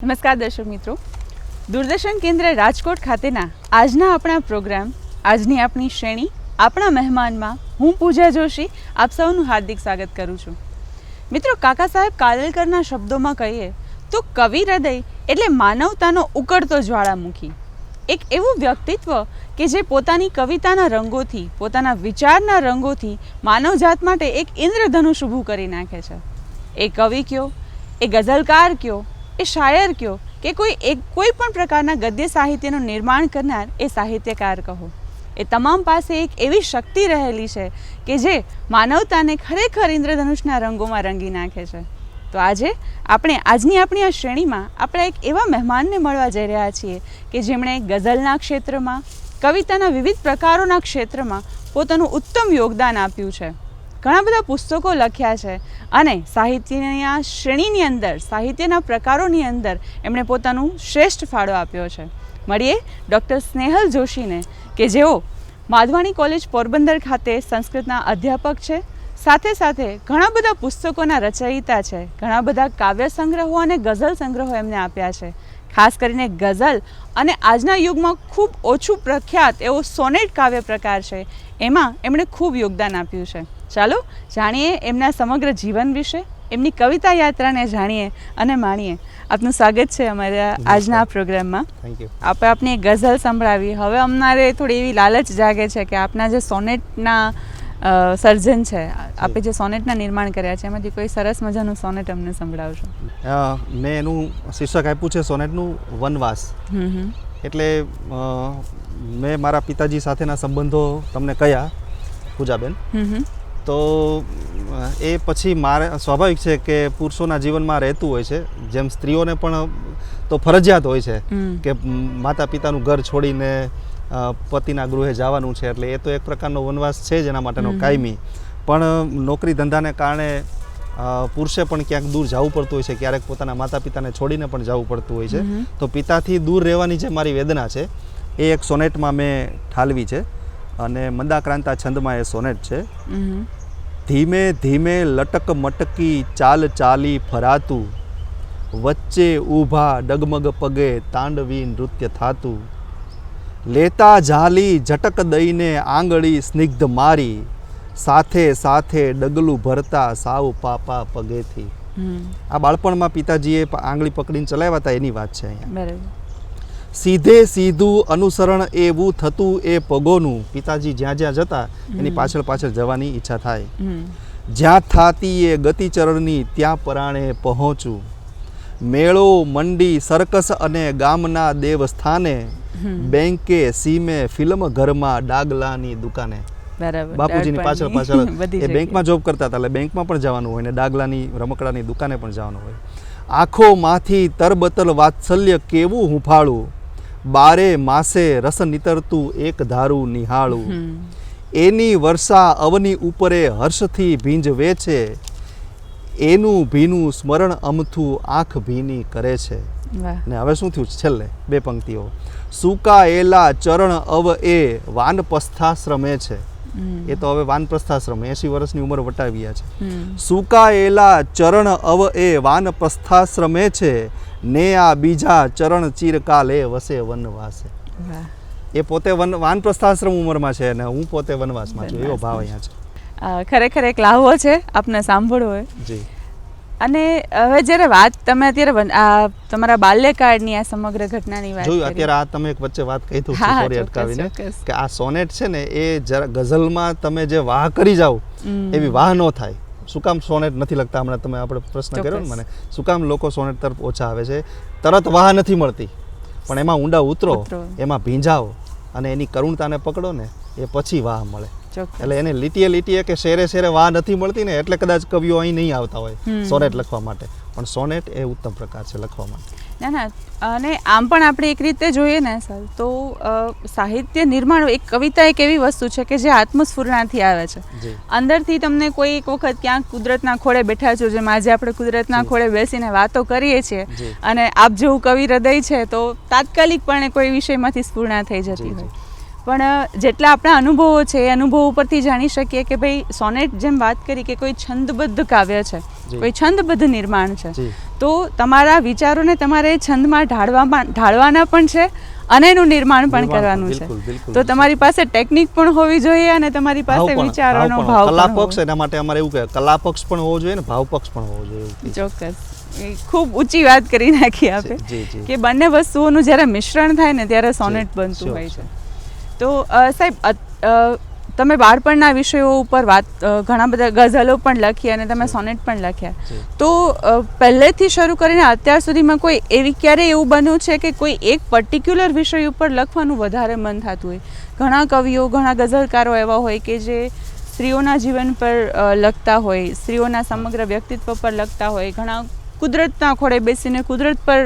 નમસ્કાર દર્શક મિત્રો, દૂરદર્શન કેન્દ્ર રાજકોટ ખાતેના આજના આપણા પ્રોગ્રામ, આજની આપણી શ્રેણી, આપણા મહેમાનમાં હું પૂજા જોશી આપ સૌનું હાર્દિક સ્વાગત કરું છું. મિત્રો, કાકા સાહેબ કાલેલકરના શબ્દોમાં કહીએ તો કવિ હૃદય એટલે માનવતાનો ઉકળતો જ્વાળામુખી, એક એવું વ્યક્તિત્વ કે જે પોતાની કવિતાના રંગોથી, પોતાના વિચારના રંગોથી માનવજાત માટે એક ઇન્દ્રધનુષ ઊભું કરી નાખે છે. એ કવિ કયો, એ ગઝલકાર કયો, એ શાયર કયો કે કોઈ પણ પ્રકારના ગદ્ય સાહિત્યનું નિર્માણ કરનાર એ સાહિત્યકાર કહો, એ તમામ પાસે એક એવી શક્તિ રહેલી છે કે જે માનવતાને ખરેખર ઇન્દ્રધનુષના રંગોમાં રંગી નાખે છે. તો આજે આપણે આજની આપણી આ શ્રેણીમાં આપણે એક એવા મહેમાનને મળવા જઈ રહ્યા છીએ કે જેમણે ગઝલના ક્ષેત્રમાં, કવિતાના વિવિધ પ્રકારોના ક્ષેત્રમાં પોતાનું ઉત્તમ યોગદાન આપ્યું છે. ઘણા બધા પુસ્તકો લખ્યા છે અને સાહિત્યની આ શ્રેણીની અંદર, સાહિત્યના પ્રકારોની અંદર એમણે પોતાનું શ્રેષ્ઠ ફાળો આપ્યો છે. મળીએ ડૉક્ટર સ્નેહલ જોશીને કે જેઓ માધવાણી કોલેજ પોરબંદર ખાતે સંસ્કૃતના અધ્યાપક છે, સાથે સાથે ઘણા બધા પુસ્તકોના રચયિતા છે. ઘણા બધા કાવ્ય સંગ્રહો અને ગઝલ સંગ્રહો એમને આપ્યા છે. ખાસ કરીને ગઝલ અને આજના યુગમાં ખૂબ ઓછું પ્રખ્યાત એવો સોનેટ કાવ્ય પ્રકાર છે, એમાં એમણે ખૂબ યોગદાન આપ્યું છે. ચાલો જાણીએ એમના સમગ્ર જીવન વિશે, એમની કવિતા યાત્રાને જાણીએ અને માણીએ. આપનું સ્વાગત છે અમારા આજના પ્રોગ્રામમાં. આપણે આપની એક ગઝલ સંભળાવી. હવે અમારે થોડી એવી લાલચ જાગે છે કે આપના જે સોનેટના સર્જન છે, આપે જે સોનેટના નિર્માણ કર્યા છે, એમાંથી કોઈ સરસ મજાનું સોનેટ અમને સંભળાવશો. મેં એનું શીર્ષક આપ્યું છે સોનેટનું વનવાસ. એટલે મેં મારા પિતાજી સાથેના સંબંધો તમને કહ્યા પૂજાબેન. તો એ પછી મારે સ્વાભાવિક છે કે પુરુષોના જીવનમાં રહેતું હોય છે, જેમ સ્ત્રીઓને પણ તો ફરજિયાત હોય છે કે માતા પિતાનું ઘર છોડીને પતિના ગૃહે જવાનું છે. એટલે એ તો એક પ્રકારનો વનવાસ છે જ એના માટેનો કાયમી. પણ નોકરી ધંધાને કારણે પુરુષે પણ ક્યાંક દૂર જવું પડતું હોય છે, ક્યારેક પોતાના માતા પિતાને છોડીને પણ જવું પડતું હોય છે. તો પિતાથી દૂર રહેવાની જે મારી વેદના છે એ એક સોનેટમાં મેં ઠાલવી છે અને મંદાક્રાંતા છંદમાં એ સોનેટ છે. ધીમે ધીમે લટક મટકી ચાલ ચાલી ફરાતું, વચ્ચે ઊભા ડગમગ પગે તાંડવી નૃત્ય થાતું, લેતા ઝાલી ઝટક દઈને આંગળી સ્નિગ્ધ મારી, સાથે સાથે ડગલું ભરતા સાવ પાપા પગેથી. આ બાળપણમાં પિતાજીએ આંગળી પકડીને ચલાવ્યા હતા એની વાત છે અહીંયા. સીધે સીધું અનુસરણ એવું થતું એ પગોનું, પિતાજી જ્યાં જ્યાં જતા એની પાછળ પાછળ જવાની ઈચ્છા થાય. જ્યાં થાતી એ ગતિચરણની ત્યાં પરાણે પહોંચું, મેળો મંડી સર્કસ અને ગામના દેવસ્થાને, બેંકે સીમે ફિલ્મ ઘરમાં ડાગલાની દુકાને. બાપુજીની પાછળ પાછળ એ બેંકમાં જોબ કરતા હતા એટલે બેંકમાં પણ જવાનું હોય ને ડાગલાની રમકડાની દુકાને પણ જવાનું હોય. આંખોમાંથી તરબતર વાત્સલ્ય કેવું હુંફાળું, બારે માસે રસ નીતરતું એક ધારું નિહાળું, એની વર્ષા અવની ઉપરે હર્ષથી ભીંજવે છે, એનું ભીનું સ્મરણ અમથું આંખ ભીની કરે છે. ને હવે શું થયું છેલ્લે બે પંક્તિઓ, સુકાયેલા ચરણ અવ એ વાનપ્રસ્થાશ્રમે છે. એ તો હવે વાનપ્રસ્થાશ્રમ 80 વર્ષની ઉંમર વટાવ્યા છે. સુકાયેલા ચરણ અવ એ વાનપ્રસ્થાશ્રમે છે, ને આ બીજા ચરણ ચિરકાલે વસે વનવાસે. એ પોતે વાનપ્રસ્થાશ્રમ ઉંમરમાં છે અને હું પોતે વનવાસમાં છું, એવો ભાવ અહીંયા છે. ખરેખર એક લાહવો છે આપને સાંભળવો હોય. જી. અને હવે જ્યારે વાત તમે અત્યારે તમારા બાલ્યકાળની આ સમગ્ર ઘટનાની વાત જોયું, અત્યારે આ તમે એક વચ્ચે વાત કહી દઉં સોરી અટકાવીને કે આ સોનેટ છે ને એ જરા ગઝલમાં તમે જે વાહ કરી જાઓ એવી વાહ ન થાય. શું કામ સોનેટ નથી લખતા? હમણાં તમે આપણે પ્રશ્ન કર્યો ને મને, શું કામ લોકો સોનેટ તરફ ઓછા આવે છે? તરત વાહ નથી મળતી, પણ એમાં ઊંડા ઉતરો, એમાં ભીંજાઓ અને એની કરુણતાને પકડો ને એ પછી વાહ મળે. એટલે એને લીટીએ લીટીએ કે શેરે શેરે વાહ નથી મળતી ને એટલે કદાચ કવિઓ અહીં નહીં આવતા હોય સોનેટ લખવા માટે. પણ સોનેટ એ ઉત્તમ પ્રકાર છે લખવા માટે. ના ના, અને આમ પણ આપણે એક રીતે જોઈએ ને સર તો સાહિત્ય નિર્માણ, એક કવિતા એક એવી વસ્તુ છે કે જે આત્મસ્ફુરણાથી આવે છે. અંદરથી તમને કોઈ એક વખત ક્યાંક કુદરતના ખોળે બેઠા છો, જેમ આજે આપણે કુદરતના ખોળે બેસીને વાતો કરીએ છીએ અને આપ જેવું કવિ હૃદય છે તો તાત્કાલિકપણે કોઈ વિષયમાંથી સ્ફુરણા થઈ જતી હોય. પણ જેટલા આપણા અનુભવો છે એ અનુભવો ઉપરથી જાણી શકીએ કે ભાઈ સોનેટ જેમ વાત કરી કે કોઈ છંદબદ્ધ કાવ્ય છે, કોઈ છંદબદ્ધ નિર્માણ છે, તો તમારા વિચારોને તમારે છંદમાં ઢાળવાના પણ છે અને એનું નિર્માણ પણ કરવાનું છે. બિલકુલ. તો તમારી પાસે ટેકનિક પણ હોવી જોઈએ અને તમારી પાસે વિચારોનો ભાવ પણ કલાપક્ષ, એના માટે અમારે એવું કહે કલાપક્ષ પણ હોવો જોઈએ ને ભાવપક્ષ પણ હોવો જોઈએ. ચોક્કસ. એ ખૂબ ઊંચી વાત કરી નાખી આપે જી. કે બંને વસ્તુઓનું જ્યારે મિશ્રણ થાય ને ત્યારે સોનેટ બનતું હોય છે. તો સાહેબ, તમે બાળપણના વિષયો ઉપર ઘણા બધા ગઝલો પણ લખી અને તમે સોનેટ પણ લખ્યા. તો પહેલેથી શરૂ કરીને અત્યાર સુધીમાં કોઈ ક્યારેય એવું બન્યું છે કે કોઈ એક પર્ટિક્યુલર વિષય ઉપર લખવાનું વધારે મન થતું હોય? ઘણા કવિઓ, ઘણા ગઝલકારો એવા હોય કે જે સ્ત્રીઓના જીવન પર લખતા હોય, સ્ત્રીઓના સમગ્ર વ્યક્તિત્વ પર લખતા હોય, ઘણા કુદરતના ખોળે બેસીને કુદરત પર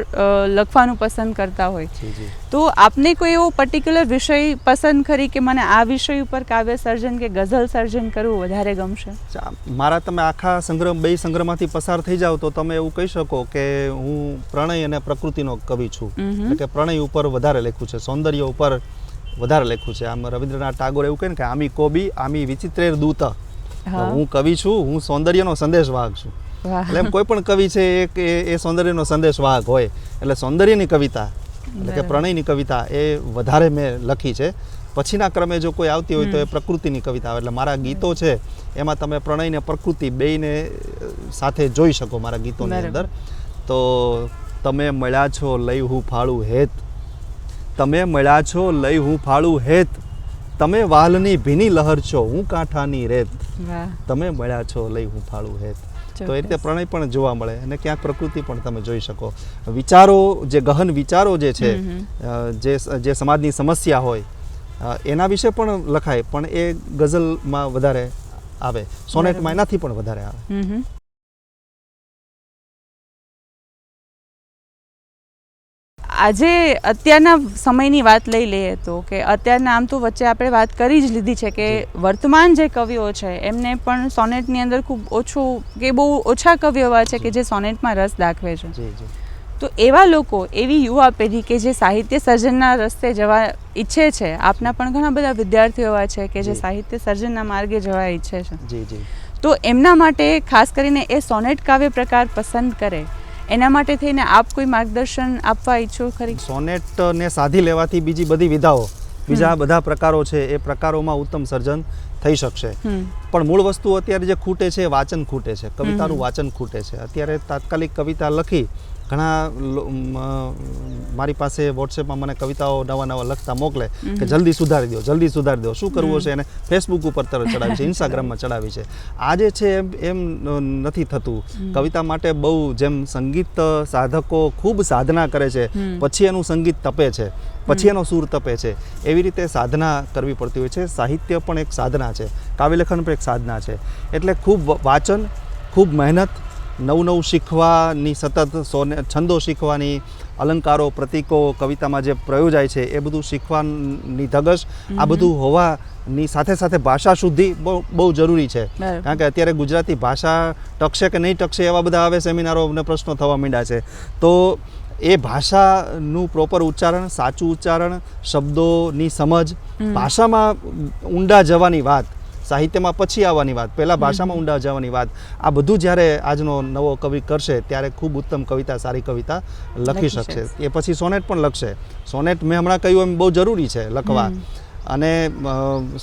લખવાનું પસંદ કરતા હોય. તો આપને કોઈ એવો પર્ટિક્યુલર વિષય પસંદ કરી કે મને આ વિષય ઉપર કાવ્ય સર્જન કે ગઝલ સર્જન કરવું વધારે ગમશે? મારા તમે આખા બે સંગ્રહમાંથી પસાર થઈ જાઓ તો તમે એવું કહી શકો કે હું પ્રણય અને પ્રકૃતિનો કવિ છું. એટલે કે પ્રણય ઉપર વધારે લખ્યું છે, સૌંદર્ય ઉપર વધારે લખ્યું છે. આમ રવિન્દ્રનાથ ટાગોર એવું કહે ને કે આમી કોબી આમી વિચિત્રેર દૂત. હું કવિ છું, હું સૌંદર્યનો સંદેશવાહક છું. એટલે એમ કોઈ પણ કવિ છે એ સૌંદર્યનો સંદેશવાહક હોય. એટલે સૌંદર્યની કવિતા એટલે કે પ્રણયની કવિતા એ વધારે મેં લખી છે. પછીના ક્રમે જો કોઈ આવતી હોય તો એ પ્રકૃતિની કવિતા આવે. એટલે મારા ગીતો છે એમાં તમે પ્રણય ને પ્રકૃતિ બેયને સાથે જોઈ શકો મારા ગીતોની અંદર. તો તમે મળ્યા છો લઈ હું ફાળું હેત, તમે મળ્યા છો લઈ હું ફાળું હેત, તમે વાલની ભીની લહર છો હું કાંઠાની રેત, તમે મળ્યા છો લઈ હું ફાળું હેત. તો એ રીતે પ્રણય પણ જોવા મળે અને ક્યાંક પ્રકૃતિ પણ તમે જોઈ શકો. વિચારો, જે ગહન વિચારો જે છે, જે સમાજની સમસ્યા હોય એના વિશે પણ લખાય, પણ એ ગઝલમાં વધારે આવે, સોનેટમાં એનાથી પણ વધારે આવે. આજે અત્યારના સમયની વાત લઈ લઈએ તો કે અત્યારના, આમ તો વચ્ચે આપણે વાત કરી જ લીધી છે કે વર્તમાન જે કવિઓ છે એમને પણ સોનેટની અંદર ખૂબ ઓછું કે બહુ ઓછા કવિઓ એવા છે કે જે સોનેટમાં રસ દાખવે છે. તો એવા લોકો, એવી યુવા પેઢી કે જે સાહિત્ય સર્જનના રસ્તે જવા ઈચ્છે છે, આપના પણ ઘણા બધા વિદ્યાર્થીઓ એવા છે કે જે સાહિત્ય સર્જનના માર્ગે જવા ઈચ્છે છે, તો એમના માટે ખાસ કરીને એ સોનેટ કાવ્ય પ્રકાર પસંદ કરે એના માટે થઈને આપ કોઈ માર્ગદર્શન આપવા ઈચ્છો ખરી? સોનેટને સાધી લેવાથી બીજી બધી વિધાઓ, બીજા બધા પ્રકારો છે એ પ્રકારોમાં ઉત્તમ સર્જન થઈ શકશે. પણ મૂળ વસ્તુ અત્યારે જે ખૂટે છે વાચન ખૂટે છે, કવિતાનું વાચન ખૂટે છે. અત્યારે તાત્કાલિક કવિતા લખી, ઘણા મારી પાસે વોટ્સએપમાં મને કવિતાઓ નવા લખતા મોકલે કે જલ્દી સુધારી દો. શું કરવું છે એને ફેસબુક ઉપર તરત ચડાવી છે, ઇન્સ્ટાગ્રામમાં ચડાવી છે. આ જે છે એમ નથી થતું. કવિતા માટે બહુ, જેમ સંગીત સાધકો ખૂબ સાધના કરે છે, પછી એનું સંગીત તપે છે, પછી એનો સૂર તપે છે, એવી રીતે સાધના કરવી પડતી હોય છે. સાહિત્ય પણ એક સાધના છે, કાવ્યલેખન પણ એક સાધના છે. એટલે ખૂબ વાચન, ખૂબ મહેનત, નવું શીખવાની, સતત છંદો શીખવાની, અલંકારો, પ્રતીકો કવિતામાં જે પ્રયોજાય છે એ બધું શીખવાની ધગશ, આ બધું હોવાની સાથે સાથે ભાષા શુદ્ધિ બહુ જરૂરી છે. કારણ કે અત્યારે ગુજરાતી ભાષા ટકશે કે નહીં ટકશે એવા બધા હવે સેમિનારો અને પ્રશ્નો થવા માંડ્યા છે. તો એ ભાષાનું પ્રોપર ઉચ્ચારણ, સાચું ઉચ્ચારણ, શબ્દોની સમજ, ભાષામાં ઊંડા જવાની વાત, સાહિત્યમાં પછી આવવાની વાત, પહેલાં ભાષામાં ઊંડા જવાની વાત, આ બધું જ્યારે આજનો નવો કવિ કરશે ત્યારે ખૂબ ઉત્તમ કવિતા, સારી કવિતા લખી શકશે. એ પછી સોનેટ પણ લખશે. સોનેટ મેં હમણાં કહ્યું એમ બહુ જરૂરી છે લખવા, અને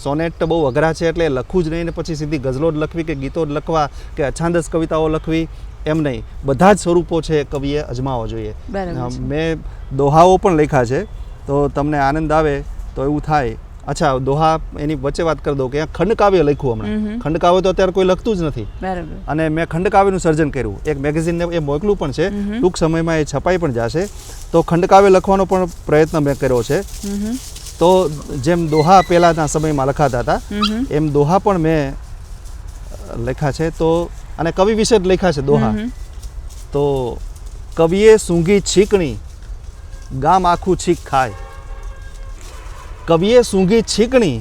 સોનેટ બહુ અઘરા છે એટલે લખવું જ નહીં ને પછી સીધી ગઝલો જ લખવી કે ગીતો જ લખવા કે અછાંદસ કવિતાઓ લખવી એમ નહીં. બધા જ સ્વરૂપો છે કવિએ અજમાવવા જોઈએ. મેં દોહાઓ પણ લખ્યા છે, તો તમને આનંદ આવે તો એવું થાય. અચ્છા, દોહા એની વચ્ચે વાત કરી દઉં કે ખંડકાવ્ય લખ્યું હમણાં. ખંડકાવ્ય તો અત્યારે કોઈ લખતું જ નથી, અને મેં ખંડકાવ્યનું સર્જન કર્યું. એક મેગેઝિનને એ મોકલું પણ છે, ટૂંક સમયમાં એ છપાઈ પણ જશે. તો ખંડકાવ્ય લખવાનો પણ પ્રયત્ન મેં કર્યો છે. તો જેમ દોહા પહેલાંના સમયમાં લખાતા હતા એમ દોહા પણ મેં લખ્યા છે. તો અને કવિ વિશે જ લખ્યા છે દોહા. તો કવિએ સૂંઘી છીકણી, ગામ આખું છીક ખાય. કવિએ સૂંઘી છીકણી,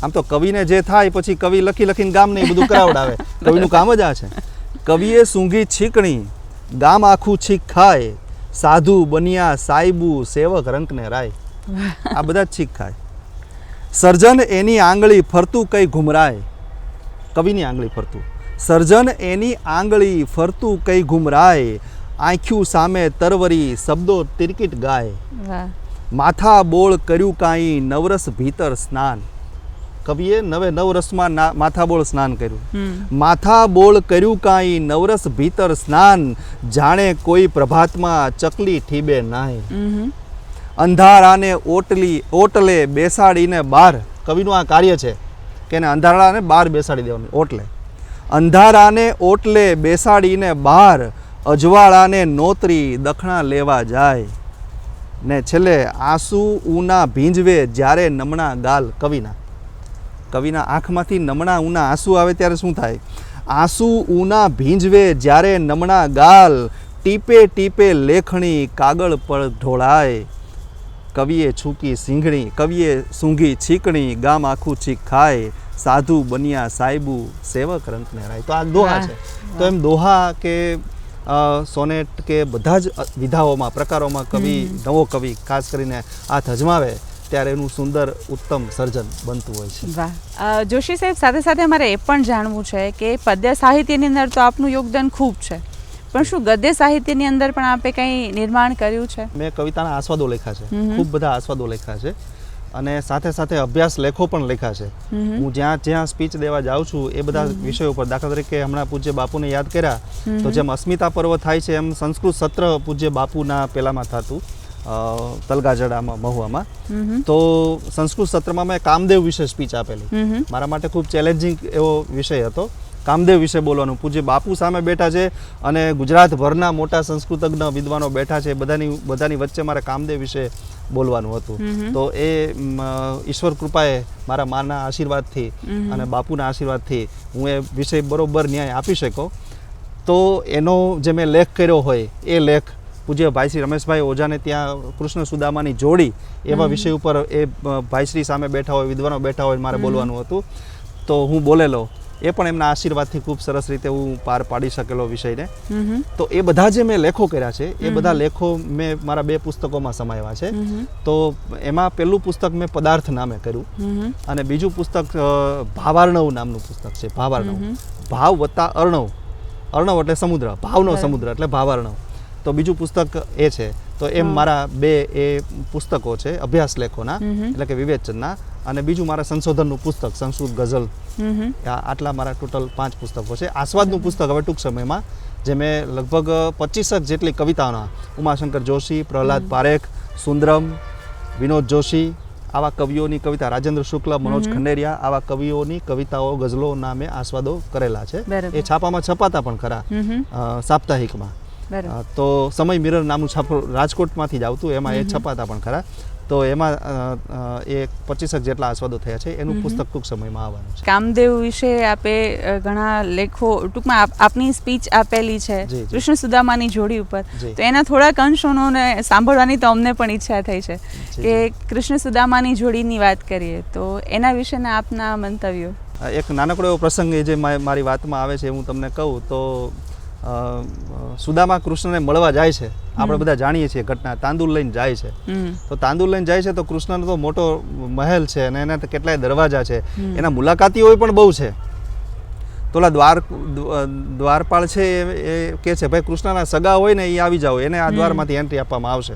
આમ તો કવિને જે થાય પછી કવિ લખીને ગામ ને બધું કરાવડાવે, કવિનું કામ જ આ છે. કવિએ સૂંઘી છીકણી, ગામ આખું છીક ખાય, સાધુ બનિયા સાઈબુ સેવક રંકને રાય. આ બધા જ છીક ખાય. સર્જન એની આંગળી ફરતું કઈ ઘુમરાય. કવિની આંગળી ફરતું. સર્જન એની આંગળી ફરતું કઈ ઘુમરાય, આંખ્યું સામે તરવરી શબ્દો તિરકીટ ગાય. વાહ. માથા બોળ કર્યું કાંઈ નવરસ ભીતર સ્નાન. કવિએ નવ રસમાં માથા બોળ સ્નાન કર્યું. માથા બોળ કર્યું કાંઈ નવરસ ભીતર સ્નાન, જાણે કોઈ પ્રભાતમાં ચકલી ઠીબે નાય. અંધારાને ઓટલે બેસાડીને બહાર, કવિનું આ કાર્ય છે કે એને અંધારાને બહાર બેસાડી દેવાનું. ઓટલે અંધારાને ઓટલે બેસાડીને બહાર, અજવાળાને નોતરી દખણા લેવા જાય. ને છેલ્લે આંસુ ઉના ભીંજવે જ્યારે નમણા ગાલ. કવિના આંખમાંથી નમણા ઉના આંસુ આવે ત્યારે શું થાય? આંસુ ઉના ભીંજવે જ્યારે નમણા ગાલ, ટીપે ટીપે લેખણી કાગળ પર ઢોળાય. કવિએ સૂંઘી છીકણી, ગામ આખું છીક ખાય, સાધુ બન્યા સાહેબુ સેવક રંકને રાય. તો આ દોહા છે. તો એમ દોહા કે સોનેટ કે બધા જ વિધાઓમાં પ્રકારોમાં નવો કવિ ખાસ કરીને હાથ અજમાવે ત્યારે એનું સુંદર ઉત્તમ સર્જન બનતું હોય છે. વાહ. જોશી સાહેબ, સાથે સાથે અમારે એ પણ જાણવું છે કે પદ્ય સાહિત્યની અંદર તો આપનું યોગદાન ખૂબ છે, પણ શું ગદ્ય સાહિત્યની અંદર પણ આપે કંઈ નિર્માણ કર્યું છે? મેં કવિતાના આસ્વાદો લખ્યા છે, ખૂબ બધા આસ્વાદો લખ્યા છે, અને સાથે સાથે અભ્યાસ લેખો પણ લખ્યા છે. હું જ્યાં સ્પીચ દેવા જાઉં છું એ બધા વિષયો પર, દાખલા તરીકે હમણાં પૂજ્ય બાપુને યાદ કર્યા તો જેમ અસ્મિતા પર્વ થાય છે એમ સંસ્કૃત સત્ર પૂજ્ય બાપુના પેલામાં થતું તલગાજડામાં મહુવામાં. તો સંસ્કૃત સત્રમાં મેં કામદેવ વિશે સ્પીચ આપેલી. મારા માટે ખૂબ ચેલેન્જિંગ એવો વિષય હતો, કામદેવ વિશે બોલવાનું. પૂજ્ય બાપુ સામે બેઠા છે અને ગુજરાતભરના મોટા સંસ્કૃતજ્ઞ વિદ્વાનો બેઠા છે, બધાની વચ્ચે મારે કામદેવ વિશે બોલવાનું હતું. તો એ ઈશ્વર કૃપાએ મારા માના આશીર્વાદથી અને બાપુના આશીર્વાદથી હું એ વિષય બરોબર ન્યાય આપી શક્યો. તો એનો જે મેં લેખ કર્યો હોય એ લેખ પૂજ્ય ભાઈ શ્રી રમેશભાઈ ઓઝાને ત્યાં કૃષ્ણ સુદામાની જોડી એવા વિષય ઉપર એ ભાઈશ્રી સામે બેઠા હોય, વિદ્વાનો બેઠા હોય, મારે બોલવાનું હતું. તો હું બોલેલો. એ પણ એમના આશીર્વાદથી ખૂબ સરસ રીતે હું પાર પાડી શકેલો વિષયને. તો એ બધા જે મેં લેખો કર્યા છે એ બધા લેખો મેં મારા 2 પુસ્તકોમાં સમાવ્યા છે. તો એમાં પહેલું પુસ્તક મેં પદાર્થ નામે કર્યું અને બીજું પુસ્તક ભાવાર્ણવ નામનું પુસ્તક છે. ભાવાર્ણવ, ભાવ વત્તા અર્ણવ. અર્ણવ એટલે સમુદ્ર, ભાવનો સમુદ્ર એટલે ભાવાર્ણવ. તો બીજું પુસ્તક એ છે. તો એમ મારા 2 એ પુસ્તકો છે અભ્યાસ લેખોના, એટલે કે વિવેચનના. અને બીજું મારા સંશોધનનું પુસ્તક સંસ્કૃત ગઝલ. આટલા મારા ટોટલ 5 પુસ્તકો છે. આસ્વાદનું પુસ્તક હવે ટૂંક સમયમાં, જે મેં લગભગ 25 જેટલી કવિતાઓના, ઉમાશંકર જોશી, પ્રહલાદ પારેખ, સુંદરમ, વિનોદ જોશી, આવા કવિઓની કવિતા, રાજેન્દ્ર શુક્લ, મનોજ ખંડેરિયા, આવા કવિઓની કવિતાઓ, ગઝલોના મેં આસ્વાદો કરેલા છે. એ છાપામાં છપાતા પણ ખરા, સાપ્તાહિકમાં. તો સમય મિરર નામનું છાપું રાજકોટમાંથી જ આવતું, એમાં એ છપાતા પણ ખરા. તો એમાં એ 25 જેટલા આસ્વાદો થયા છે. એનું પુસ્તક ટૂંક સમયમાં આવવાનું છે. કામદેવ વિશે આપે ઘણા લેખો, ટૂંકમાં આપની સ્પીચ આપેલી છે કૃષ્ણ સુદામાની જોડી ઉપર. તો એના થોડાક અંશોને સાંભળવાની તો અમને પણ ઈચ્છા થઈ છે કે કૃષ્ણ સુદામાની જોડીની વાત કરીએ તો એના વિશેના આપના મંતવ્યો. એક નાનકડો એવો પ્રસંગ જે મારી વાતમાં આવે છે હું તમને કહું તો, સુદામા કૃષ્ણને મળવા જાય છે. આપણે બધા જાણીએ છીએ ઘટના. તાંદુલ લઈને જાય છે. તો તાંદુલ લઈને જાય છે તો કૃષ્ણનો તો મોટો મહેલ છે અને એના કેટલાય દરવાજા છે. એના મુલાકાતીઓ પણ બહુ છે. તો ઓલા દ્વારપાળ છે એ કહે છે ભાઈ કૃષ્ણના સગા હોય ને એ આવી જાઓ, એને આ દ્વારમાંથી એન્ટ્રી આપવામાં આવશે,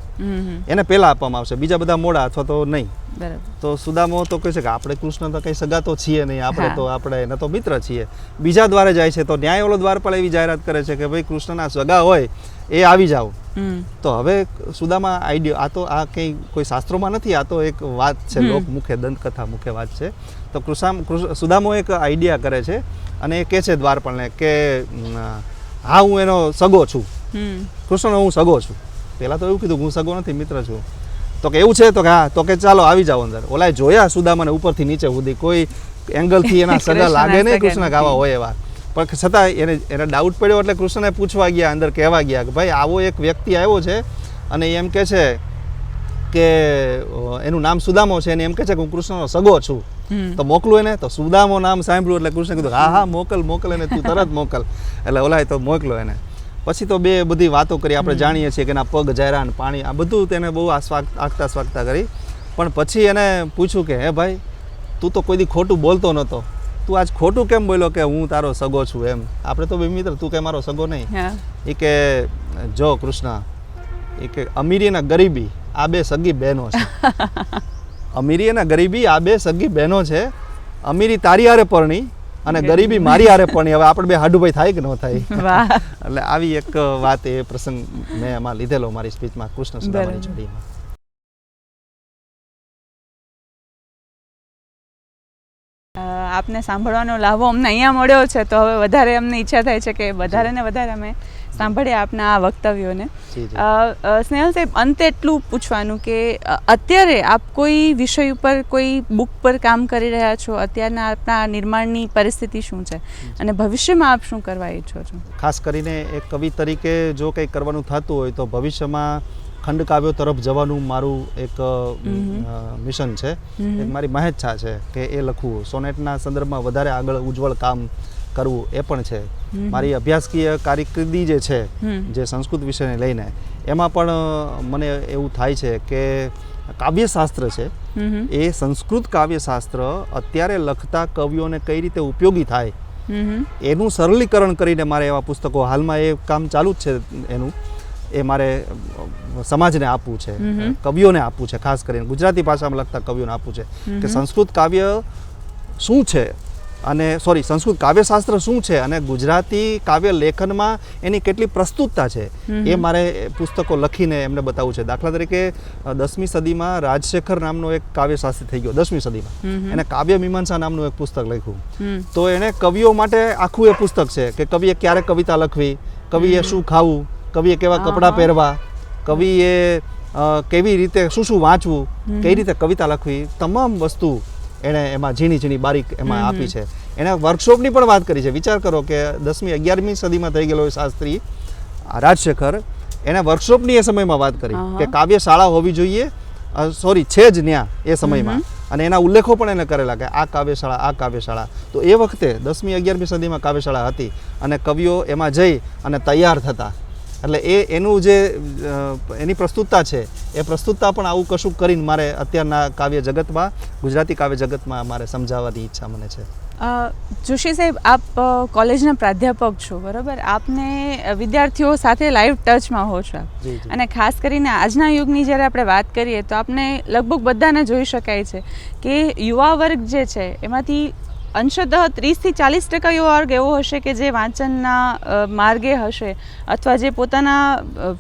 એને પહેલા આપવામાં આવશે, બીજા બધા મોડા અથવા તો નહીં. તો સુદામો તો કહે છે કે આપણે કૃષ્ણ તો કંઈ સગા તો છીએ નહીં, આપણે એના તો મિત્ર છીએ. બીજા દ્વારે જાય છે તો ન્યાય ઓલો દ્વારપાળ એવી જાહેરાત કરે છે કે ભાઈ કૃષ્ણના સગા હોય એ આવી જાઓ. તો હવે સુદામા આઈડિયા, આ તો આ કંઈ કોઈ શાસ્ત્રોમાં નથી, આ તો એક વાત છે, લોકમુખે દંતકથા મુખ્ય વાત છે. તો સુદામો એક આઈડિયા કરે છે અને એ કહે છે દ્વારપાળને કે હા હું એનો સગો છું, કૃષ્ણનો હું સગો છું. પહેલાં તો એવું કીધું હું સગો નથી, મિત્ર છું. તો કે એવું છે? તો કે હા. તો કે ચાલો આવી જાઓ અંદર. ઓલાએ જોયા સુદામાને ઉપરથી નીચે સુધી, કોઈ એંગલથી એના સગા લાગે નહીં કૃષ્ણ ગાવા હોય એવા, પણ છતાં એને ડાઉટ પડ્યો એટલે કૃષ્ણને પૂછવા ગયા, અંદર કહેવા ગયા કે ભાઈ આવો એક વ્યક્તિ આવ્યો છે અને એમ કહે છે કે એનું નામ સુદામો છે અને એમ કહે છે કે હું કૃષ્ણનો સગો છું, તો મોકલું એને. તો સુદામો નામ સાંભળ્યું એટલે કૃષ્ણ કીધું હા હા મોકલ એને, તું તરત મોકલ. એટલે ઓલાએ તો મોકલો એને. પછી તો બધી વાતો કરી, આપણે જાણીએ છીએ કે એના પગ જાયરા, પાણી, આ બધું તેને બહુ આગતા સ્વાગતા કરી. પણ પછી એને પૂછ્યું કે હે ભાઈ તું તો કોઈ દી ખોટું બોલતો નહોતો, તું આજ ખોટું કેમ બોલ્યો કે હું તારો સગો છું એમ. આપણે તો બે મિત્ર, તું કે મારો સગો નહીં. હા. એ કે જો કૃષ્ણ, એ કે અમીરી અને ગરીબી આ બે સગી બહેનો છે. અમીરી અને ગરીબી આ બે સગી બહેનો છે. અમીરી તારી હારે પરણી અને ગરીબી મારી હારે પરણી. હવે આપણે બે હાડુભાઈ થાય કે ન થાય? વાહ. એટલે આવી એક વાત, એ પ્રસંગ મેં એમાં લીધેલો મારી સ્પીચમાં, કૃષ્ણ સુદામાની જોડીમાં. આપને સાંભળવાનો લાભો અમને અહીંયા મળ્યો છે, તો હવે વધારે અમને ઈચ્છા થાય છે કે વધારે ને વધારે અમે સાંભળીએ આપના આ વક્તવ્યોને. સ્નેહલ સાહેબ, અંતે એટલું પૂછવાનું કે અત્યારે આપ કોઈ વિષય ઉપર, કોઈ બુક પર કામ કરી રહ્યા છો? અત્યારના આપના નિર્માણની પરિસ્થિતિ શું છે અને ભવિષ્યમાં આપ શું કરવા ઈચ્છો છો? ખાસ કરીને એક કવિ તરીકે જો કંઈક કરવાનું થતું હોય તો ભવિષ્યમાં ખંડકાવ્યો તરફ જવાનું મારું એક મિશન છે. એક મારી મહેચ્છા છે કે એ લખવું, સોનેટના સંદર્ભમાં વધારે આગળ ઉજ્જવળ કામ કરવું એ પણ છે. મારી અભ્યાસકીય કારકિર્દી જે છે, જે સંસ્કૃત વિષયને લઈને, એમાં પણ મને એવું થાય છે કે કાવ્યશાસ્ત્ર છે એ સંસ્કૃત કાવ્યશાસ્ત્ર અત્યારે લખતા કવિઓને કઈ રીતે ઉપયોગી થાય એનું સરળીકરણ કરીને મારે એવા પુસ્તકો, હાલમાં એ કામ ચાલુ જ છે એનું, એ મારે સમાજને આપવું છે, કવિઓને આપવું છે, ખાસ કરીને ગુજરાતી ભાષામાં લખતા કવિઓને આપવું છે કે સંસ્કૃત કાવ્ય શું છે અને સંસ્કૃત કાવ્યશાસ્ત્ર શું છે અને ગુજરાતી કાવ્ય લેખનમાં એની કેટલી પ્રસ્તુતતા છે એ મારે પુસ્તકો લખીને એમને બતાવવું છે. દાખલા તરીકે 10મી સદીમાં રાજશેખર નામનો એક કાવ્યશાસ્ત્રી થઈ ગયો, 10મી સદીમાં. એને કાવ્ય મીમાંસા નામનું એક પુસ્તક લખ્યું. તો એને કવિઓ માટે આખું એ પુસ્તક છે કે કવિએ ક્યારે કવિતા લખવી, કવિએ શું ખાવું, કવિએ કેવા કપડાં પહેરવા, કવિએ કેવી રીતે શું વાંચવું, કઈ રીતે કવિતા લખવી, તમામ વસ્તુ એણે એમાં ઝીણી ઝીણી બારીક એમાં આપી છે. એણે વર્કશોપની પણ વાત કરી છે. વિચાર કરો કે 10મી 11મી સદીમાં થઈ ગયેલો શાસ્ત્રી રાજશેખર, એણે વર્કશોપની એ સમયમાં વાત કરી કે કાવ્ય શાળા હોવી જોઈએ, છે જ ત્યાં એ સમયમાં, અને એના ઉલ્લેખો પણ એને કરેલા કે આ કાવ્યશાળા. તો એ વખતે 10મી 11મી સદીમાં કાવ્યશાળા હતી અને કવિઓ એમાં જઈ અને તૈયાર થતા. એટલે એનું જે એની પ્રસ્તુતતા છે, એ પ્રસ્તુતતા પણ આવું કશું કરીને મારે અત્યારના કાવ્ય જગતમાં, ગુજરાતી કાવ્ય જગતમાં મારે સમજાવવાની ઈચ્છા મને છે. જોશી સાહેબ, આપ કોલેજના પ્રાધ્યાપક છો, બરાબર? આપને વિદ્યાર્થીઓ સાથે લાઈવ ટચમાં હો છો, અને ખાસ કરીને આજના યુગની જ્યારે આપણે વાત કરીએ તો આપને લગભગ બધાને જોઈ શકાય છે કે યુવા વર્ગ જે છે એમાંથી અંશતઃ 30થી 40% યુવા વર્ગ એવો હશે કે જે વાંચનના માર્ગે હશે, અથવા જે પોતાના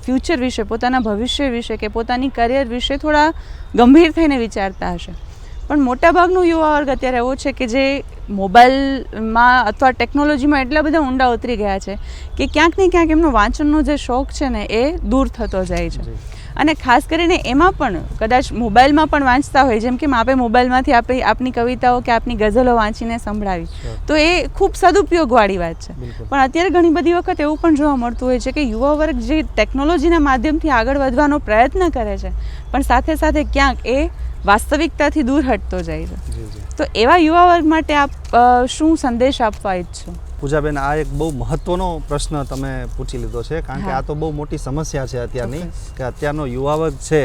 ફ્યુચર વિશે, પોતાના ભવિષ્ય વિશે કે પોતાની કરિયર વિશે થોડા ગંભીર થઈને વિચારતા હશે. પણ મોટાભાગનું યુવા વર્ગ અત્યારે એવો છે કે જે મોબાઈલમાં અથવા ટેકનોલોજીમાં એટલા બધા ઊંડા ઉતરી ગયા છે કે ક્યાંક ને ક્યાંક એમનો વાંચનનો જે શોખ છે ને એ દૂર થતો જાય છે. અને ખાસ કરીને એમાં પણ કદાચ મોબાઈલમાં પણ વાંચતા હોય, જેમ કે આપે મોબાઈલમાંથી આપની કવિતાઓ કે આપની ગઝલો વાંચીને સંભળાવી, તો એ ખૂબ સદુપયોગવાળી વાત છે. પણ અત્યારે ઘણી બધી વખત એવું પણ જોવા મળતું હોય છે કે યુવા વર્ગ જે ટેકનોલોજીના માધ્યમથી આગળ વધવાનો પ્રયત્ન કરે છે, પણ સાથે સાથે ક્યાંક એ વાસ્તવિકતાથી દૂર હટતો જાય છે. તો એવા યુવા વર્ગ માટે આપ શું સંદેશ આપવા ઈચ્છો? પૂજાબેન, આ એક બહુ મહત્વનો પ્રશ્ન તમે પૂછી લીધો છે, કારણ કે આ તો બહુ મોટી સમસ્યા છે અત્યારની, કે અત્યારનો યુવા વર્ગ છે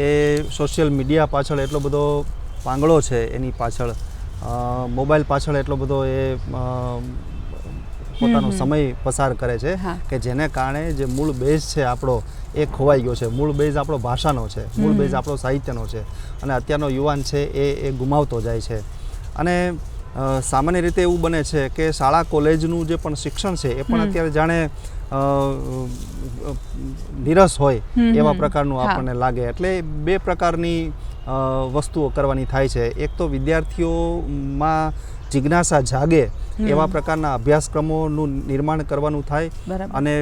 એ સોશિયલ મીડિયા પાછળ એટલો બધો પાંગળો છે, એની પાછળ મોબાઈલ પાછળ એટલો બધો એ પોતાનો સમય પસાર કરે છે કે જેને કારણે જે મૂળ બેઝ છે આપણો એ ખોવાઈ ગયો છે. મૂળ બેઝ આપણો ભાષાનો છે, મૂળ બેઝ આપણો સાહિત્યનો છે, અને અત્યારનો યુવાન છે એ ગુમાવતો જાય છે. અને સામાન્ય રીતે એવું બને છે કે શાળા કોલેજનું જે પણ શિક્ષણ છે એ પણ અત્યારે જાણે નિરસ હોય એવા પ્રકારનું આપણને લાગે. એટલે બે પ્રકારની વસ્તુઓ કરવાની થાય છે. એક તો વિદ્યાર્થીઓમાં જિજ્ઞાસા જાગે એવા પ્રકારના અભ્યાસક્રમોનું નિર્માણ કરવાનું થાય, અને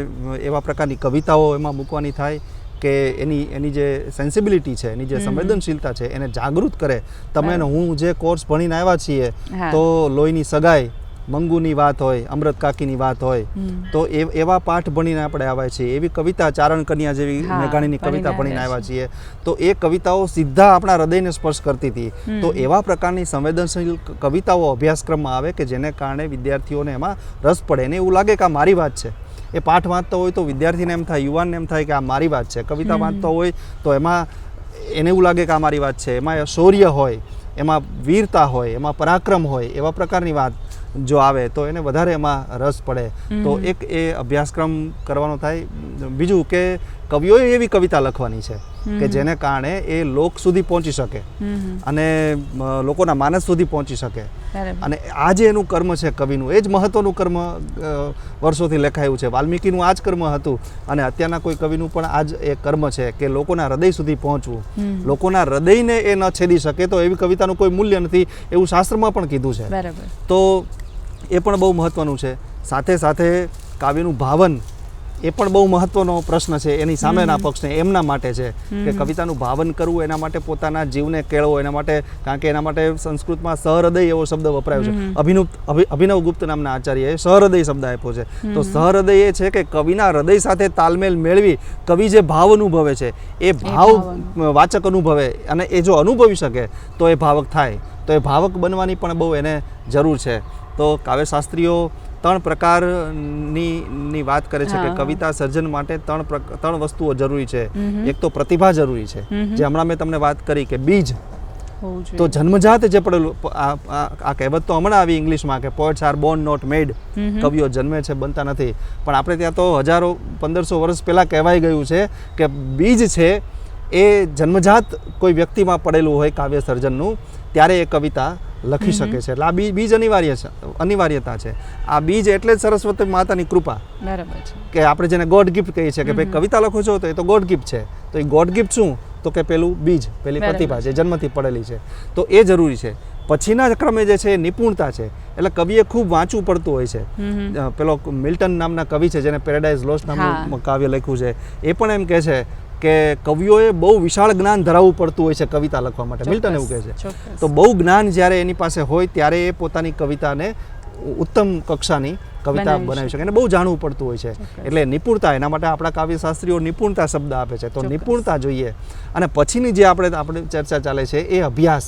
એવા પ્રકારની કવિતાઓ એમાં મૂકવાની થાય કે એની જે સેન્સિબિલિટી છે, એની જે સંવેદનશીલતા છે એને જાગૃત કરે. તમે હું જે કોર્સ ભણીને આવ્યા છીએ, તો લોહીની સગાઈ, મંગુની વાત હોય, અમૃત કાકીની વાત હોય, તો એવા પાઠ ભણીને આપણે આવ્યા છીએ. એવી કવિતા, ચારણ કન્યા જેવી મેઘાણીની કવિતા ભણીને આવ્યા છીએ, તો એ કવિતાઓ સીધા આપણા હૃદયને સ્પર્શ કરતી હતી. તો એવા પ્રકારની સંવેદનશીલ કવિતાઓ અભ્યાસક્રમમાં આવે કે જેને કારણે વિદ્યાર્થીઓને એમાં રસ પડે, એને એવું લાગે કે આ મારી વાત છે. એ પાઠ વાંચતો હોય તો વિદ્યાર્થીને એમ થાય, યુવાનને એમ થાય કે આ મારી વાત છે. કવિતા વાંચતો હોય તો એમાં એને એવું લાગે કે આ મારી વાત છે. એમાં શૌર્ય હોય, એમાં વીરતા હોય, એમાં પરાક્રમ હોય, એવા પ્રકારની વાત જો આવે તો એને વધારે એમાં રસ પડે. તો એક એ અભ્યાસક્રમ કરવાનો થાય. બીજું કે કવિઓએ એવી કવિતા લખવાની છે કે જેને કારણે એ લોક સુધી પહોંચી શકે અને લોકોના માનસ સુધી પહોંચી શકે. અને આ જે એનું કર્મ છે કવિનું, એ જ મહત્વનું કર્મ વર્ષોથી લખાયું છે. વાલ્મીકીનું આ જ કર્મ હતું અને અત્યારના કોઈ કવિનું પણ આ જ એ કર્મ છે કે લોકોના હૃદય સુધી પહોંચવું. લોકોના હૃદયને એ ન છેદી શકે તો એવી કવિતાનું કોઈ મૂલ્ય નથી, એવું શાસ્ત્રમાં પણ કીધું છે. તો એ પણ બહુ મહત્વનું છે. સાથે સાથે કાવ્યનું ભાવન એ પણ બહુ મહત્વનો પ્રશ્ન છે એની સામેના પક્ષને, એમના માટે છે કે કવિતાનું ભાવન કરવું, એના માટે પોતાના જીવને કેળવો, એના માટે, કારણ કે એના માટે સંસ્કૃતમાં સહૃદય એવો શબ્દ વપરાયો છે. અભિનવ ગુપ્ત નામના આચાર્યએ સહૃદય શબ્દ આપ્યો છે. તો સહૃદય એ છે કે કવિના હૃદય સાથે તાલમેલ મેળવી કવિ જે ભાવ અનુભવે છે એ ભાવ વાચક અનુભવે, અને એ જો અનુભવી શકે તો એ ભાવક થાય. તો એ ભાવક બનવાની પણ બહુ એને જરૂર છે. તો કાવ્યશાસ્ત્રીઓ 3 પ્રકારની વાત કરે છે કે કવિતા સર્જન માટે 3 વસ્તુઓ જરૂરી છે. એક તો પ્રતિભા જરૂરી છે, જે હમણાં મેં તમને વાત કરી કે બીજ. તો જન્મજાત જે પડેલું, આ કહેવત તો હમણાં આવી ઇંગ્લિશમાં કે પોએટ્સ આર બોર્ન નોટ મેડ. કવિઓ જન્મે છે, બનતા નથી. પણ આપણે ત્યાં તો 1000-1500 વર્ષ પહેલાં કહેવાઈ ગયું છે કે બીજ છે એ જન્મજાત કોઈ વ્યક્તિમાં પડેલું હોય કાવ્ય સર્જનનું, ત્યારે એ કવિતા લખી શકે છે. એટલે આ બીજ અનિવાર્યતા છે. આ બીજ એટલે જ સરસ્વતી માતાની કૃપા. બરાબર છે કે આપણે જેને ગોડ ગિફ્ટ કહીએ છીએ કે ભાઈ કવિતા લખો છો તો એ તો ગોડ ગિફ્ટ છે. તો એ ગોડ ગિફ્ટ શું? તો કે પેલું બીજ, પેલી પ્રતિભા છે, જન્મથી પડેલી છે. તો એ જરૂરી છે. પછીના ક્રમે જે છે એ નિપુણતા છે. એટલે કવિએ ખૂબ વાંચવું પડતું હોય છે. પેલો મિલ્ટન નામના કવિ છે જેને પેરેડાઇઝ લોસ્ટ નામનું કાવ્ય લખ્યું છે, એ પણ એમ કહે છે કે કવિઓએ બહુ વિશાળ જ્ઞાન ધરાવવું પડતું હોય છે કવિતા લખવા માટે. મિલ્ટન એવું કહે છે. તો બહુ જ્ઞાન જ્યારે એની પાસે હોય ત્યારે એ પોતાની કવિતાને ઉત્તમ કક્ષાની કવિતા બનાવી શકે. એને બહુ જાણવું પડતું હોય છે. એટલે નિપુણતા, એના માટે આપણા કાવ્યશાસ્ત્રીઓ નિપુણતા શબ્દ આપે છે. તો નિપુણતા જોઈએ. અને પછીની જે આપણે ચર્ચા ચાલે છે એ અભ્યાસ.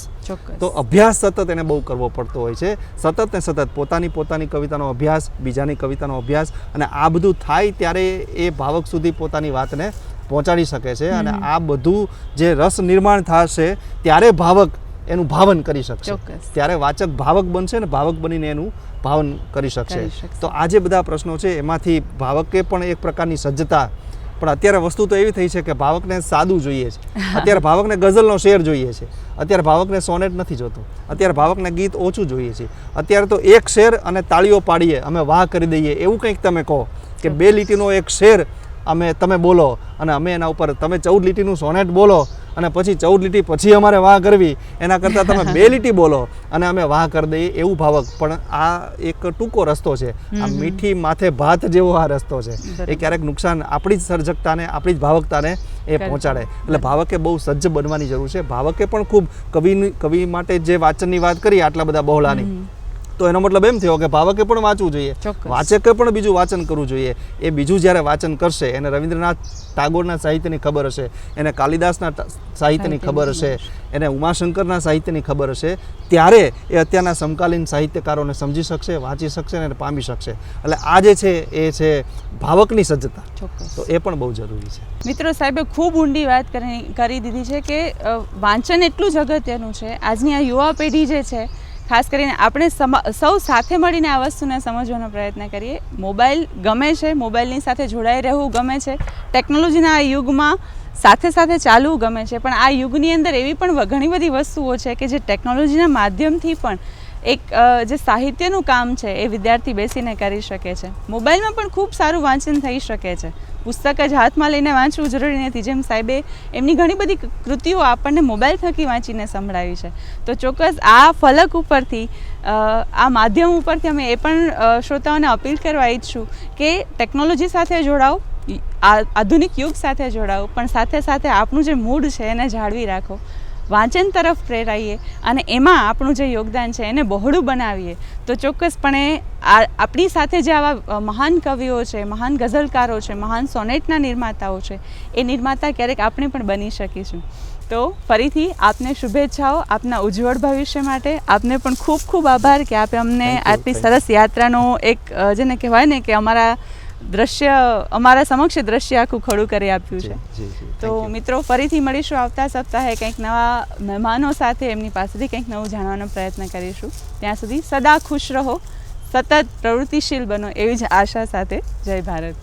તો અભ્યાસ સતત એને બહુ કરવો પડતો હોય છે. સતત ને સતત પોતાની કવિતાનો અભ્યાસ, બીજાની કવિતાનો અભ્યાસ, અને આ બધું થાય ત્યારે એ ભાવક સુધી પોતાની વાતને પહોંચાડી શકે છે. અને આ બધું જે રસ નિર્માણ થશે ત્યારે ભાવક એનું ભાવન કરી શકશે. ત્યારે વાચક ભાવક બનશે ને ભાવક બનીને એનું ભાવન કરી શકશે. તો આ જે બધા પ્રશ્નો છે એમાંથી ભાવકે પણ એક પ્રકારની સજ્જતા. પણ અત્યારે વસ્તુ તો એવી થઈ છે કે ભાવકને સાદું જોઈએ છે. અત્યારે ભાવકને ગઝલનો શેર જોઈએ છે. અત્યારે ભાવકને સોનેટ નથી જોતું. અત્યારે ભાવકને ગીત ઓછું જોઈએ છે. અત્યારે તો એક શેર અને તાળીઓ પાડીએ, અમે વાહ કરી દઈએ, એવું કંઈક તમે કહો કે 2 લીટીનો એક શેર તમે બોલો અને અમે એના ઉપર તમે 14 લીટીનું સોનેટ બોલો અને પછી 14 લીટી પછી અમારે વાહ કરવી, એના કરતાં તમે 2 લીટી બોલો અને અમે વાહ કરી દઈએ, એવું ભાવક. પણ આ એક ટૂંકો રસ્તો છે. આ મીઠી માથે ભાત જેવો આ રસ્તો છે. એ ક્યારેક નુકસાન આપણી જ સર્જકતાને, આપણી જ ભાવકતાને એ પહોંચાડે. એટલે ભાવકે બહુ સજ્જ બનવાની જરૂર છે. ભાવકે પણ ખૂબ કવિ માટે જે વાંચનની વાત કરી આટલા બધા બહોળાની, તો એનો મતલબ એમ થયો કે ભાવકે પણ વાંચવું જોઈએ, વાચકે પણ બીજું વાંચન કરવું જોઈએ. એ બીજું જ્યારે વાંચન કરશે, એને રવિન્દ્રનાથ ટાગોરના સાહિત્યની ખબર હશે, એને કાલિદાસના સાહિત્યની ખબર હશે, એને ઉમાશંકરના સાહિત્યની ખબર હશે, ત્યારે એ અત્યારના સમકાલીન સાહિત્યકારોને સમજી શકશે, વાંચી શકશે અને પામી શકશે. એટલે આ જે છે એ છે ભાવકની સજ્જતા. તો એ પણ બહુ જરૂરી છે. મિત્રો, સાહેબે ખૂબ ઊંડી વાત કરી દીધી છે કે વાંચન એટલું જ અગત્યનું છે. આજની આ યુવા પેઢી જે છે, ખાસ કરીને આપણે સૌ સાથે મળીને આ વસ્તુને સમજવાનો પ્રયત્ન કરીએ. મોબાઈલ ગમે છે, મોબાઈલની સાથે જોડાઈ રહેવું ગમે છે, ટેકનોલોજીના આ યુગમાં સાથે સાથે ચાલવું ગમે છે. પણ આ યુગની અંદર એવી પણ ઘણી બધી વસ્તુઓ છે કે જે ટેકનોલોજીના માધ્યમથી પણ એક જે સાહિત્યનું કામ છે એ વિદ્યાર્થી બેસીને કરી શકે છે. મોબાઈલમાં પણ ખૂબ સારું વાંચન થઈ શકે છે. પુસ્તક જ હાથમાં લઈને વાંચવું જરૂરી નથી. જેમ સાહેબે એમની ઘણી બધી કૃતિઓ આપણને મોબાઈલ થકી વાંચીને સંભળાવી છે. તો ચોક્કસ આ ફલક ઉપરથી, આ માધ્યમ ઉપરથી અમે એ પણ શ્રોતાઓને અપીલ કરવા ઈચ્છું કે ટેકનોલોજી સાથે જોડાઓ, આધુનિક યુગ સાથે જોડાઓ, પણ સાથે સાથે આપણું જે મૂડ છે એને જાળવી રાખો, વાંચન તરફ પ્રેરાઈએ અને એમાં આપણું જે યોગદાન છે એને બહોળું બનાવીએ. તો ચોક્કસપણે આપણી સાથે જે આવા મહાન કવિઓ છે, મહાન ગઝલકારો છે, મહાન સોનેટના નિર્માતાઓ છે, એ નિર્માતા ક્યારેક આપણે પણ બની શકીશું. તો ફરીથી આપને શુભેચ્છાઓ આપના ઉજ્જવળ ભવિષ્ય માટે. આપને પણ ખૂબ ખૂબ આભાર કે આપે અમને આટલી સરસ યાત્રાનો એક જેને કહેવાય ને કે અમારા સમક્ષ દ્રશ્ય આખું ખડું કરી આપ્યું છે. તો મિત્રો, ફરીથી મળીશું આવતા સપ્તાહે કંઈક નવા મહેમાનો સાથે, એમની પાસેથી કંઈક નવું જાણવાનો પ્રયત્ન કરીશું. ત્યાં સુધી સદા ખુશ રહો. સતત પ્રવૃત્તિશીલ બનો એવી જ આશા સાથે જય ભારત.